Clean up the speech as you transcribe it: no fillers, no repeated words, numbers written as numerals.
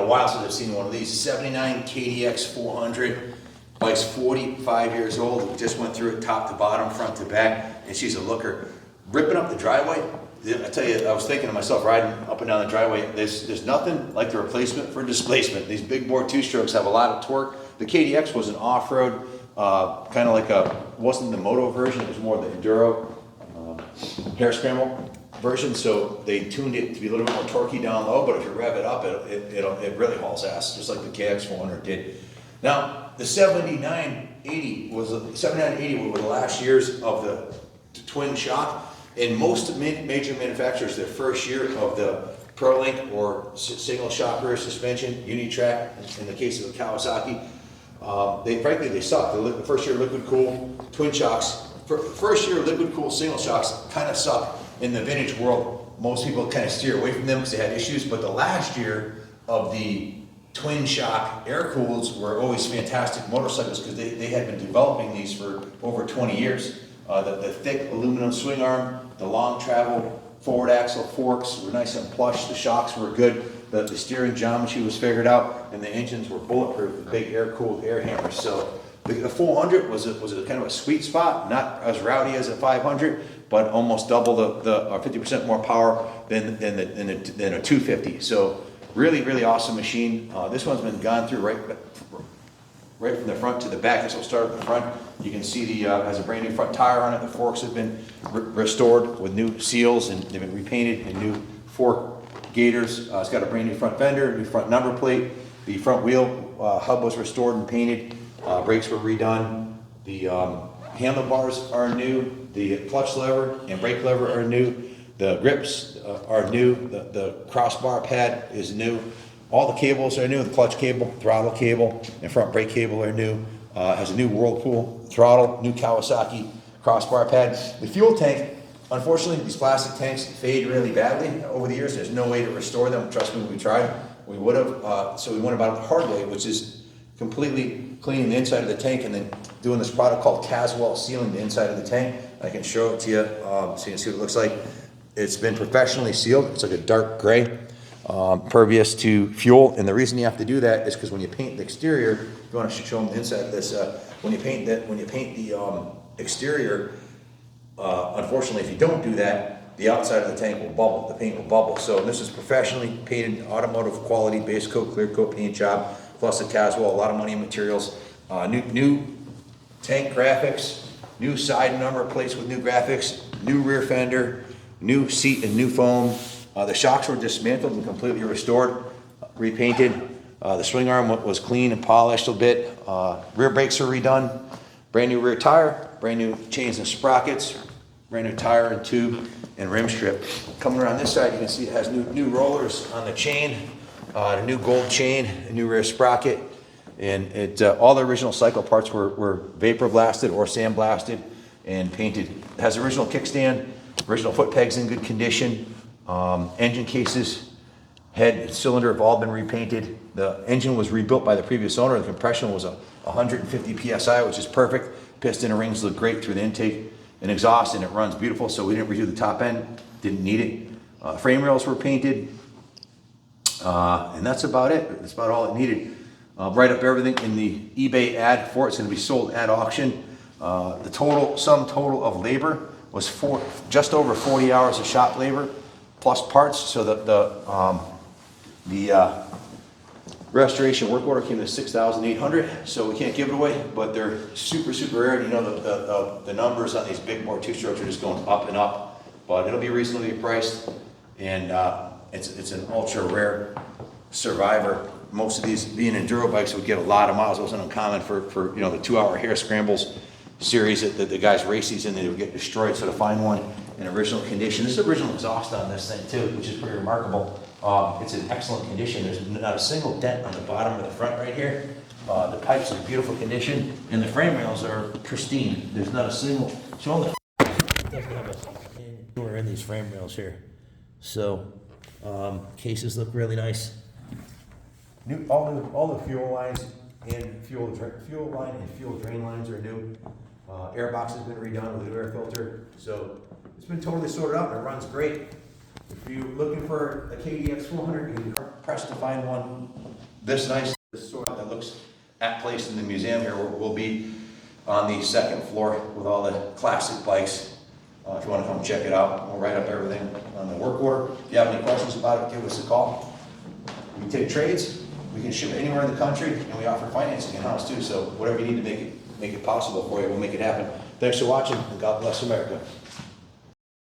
while since I've seen one of these. 79 KDX400. Bike's 45 years old. We just went through it top to bottom, front to back, and she's a looker. Ripping up the driveway. I tell you, I was thinking to myself, riding up and down the driveway, there's nothing like the replacement for displacement. These big bore two-strokes have a lot of torque. The KDX was an off-road, kind of like wasn't the moto version, it was more the enduro hair scramble version, so they tuned it to be a little bit more torquey down low, but if you rev it up, it really hauls ass, just like the KX400 did. Now, the 7980 was the last years of the twin shock. In most major manufacturers, their first year of the ProLink or single shock rear suspension, Unitrack, in the case of the Kawasaki, they suck. The first year liquid cool twin shocks, first year liquid cool single shocks kind of suck in the vintage world. Most people kind of steer away from them because they had issues, but the last year of the twin shock air cools were always fantastic motorcycles because they had been developing these for over 20 years. The thick aluminum swing arm, the long travel forward axle forks were nice and plush, the shocks were good, the steering geometry was figured out, and the engines were bulletproof, the big air-cooled air hammers. So the 400 was a kind of a sweet spot, not as rowdy as a 500, but almost double or 50% more power than a 250. So really, really awesome machine. This one's been gone through right from the front to the back. This will start at the front. You can see has a brand new front tire on it. The forks have been restored with new seals and they've been repainted and new fork gaiters. It's got a brand new front fender, new front number plate. The front wheel hub was restored and painted. Brakes were redone. The handlebars are new. The clutch lever and brake lever are new. The grips are new. The crossbar pad is new. All the cables are new. The clutch cable, throttle cable, and front brake cable are new. Has a new Whirlpool throttle, new Kawasaki crossbar pad. The fuel tank, unfortunately, these plastic tanks fade really badly over the years. There's no way to restore them. Trust me, we tried. We would have. So we went about it the hard way, which is completely cleaning the inside of the tank and then doing this product called Caswell, sealing the inside of the tank. I can show it to you so you can see what it looks like. It's been professionally sealed. It's like a dark gray. Pervious to fuel, and the reason you have to do that is because when you paint the exterior, if you want to show them the inside of this, when you paint the exterior, unfortunately, if you don't do that, the outside of the tank will bubble, the paint will bubble. So this is professionally painted, automotive quality, base coat, clear coat paint job, plus the Caswell, a lot of money in materials, new tank graphics, new side number plates with new graphics, new rear fender, new seat and new foam. The shocks were dismantled and completely restored, repainted. The swing arm was clean and polished a bit. Rear brakes are redone. Brand new rear tire, brand new chains and sprockets, brand new tire and tube and rim strip. Coming around this side, you can see it has new rollers on the chain, a new gold chain, a new rear sprocket, and all the original cycle parts were vapor blasted or sandblasted and painted. It has original kickstand, original foot pegs in good condition. Engine cases, head, and cylinder have all been repainted. The engine was rebuilt by the previous owner. The compression was 150 PSI, which is perfect. Piston and rings look great through the intake and exhaust, and it runs beautiful, so we didn't redo the top end, didn't need it. Frame rails were painted, and that's about it. That's about all it needed. Write up everything in the eBay ad for it. It's going to be sold at auction. The sum total of labor was just over 40 hours of shop labor, plus parts, so that the restoration work order came to $6,800. So we can't give it away, but they're super, super rare. You know the numbers on these big bore two-strokes are just going up and up, but it'll be reasonably priced, and it's an ultra rare survivor. Most of these being enduro bikes would get a lot of miles. It wasn't uncommon for the 2-hour hair scrambles series that the guys race these in, they would get destroyed. So to find one in original condition, this is original exhaust on this thing too, which is pretty remarkable. It's in excellent condition. There's not a single dent on the bottom or the front right here. The pipes are in beautiful condition, and the frame rails are pristine. There's not a single. Show them we're in these frame rails here. So cases look really nice. All the fuel lines and fuel line and fuel drain lines are new. Air box has been redone with a new air filter, so it's been totally sorted out and it runs great. If you're looking for a KDX400, you can press to find one this nice, this sort that looks at place in the museum here. We'll be on the second floor with all the classic bikes. If you want to come check it out, we'll write up everything on the work order. If you have any questions about it, give us a call. We take trades, we can ship anywhere in the country, and we offer financing in-house too. So whatever you need to make it possible for you, we'll make it happen. Thanks for watching, and God bless America.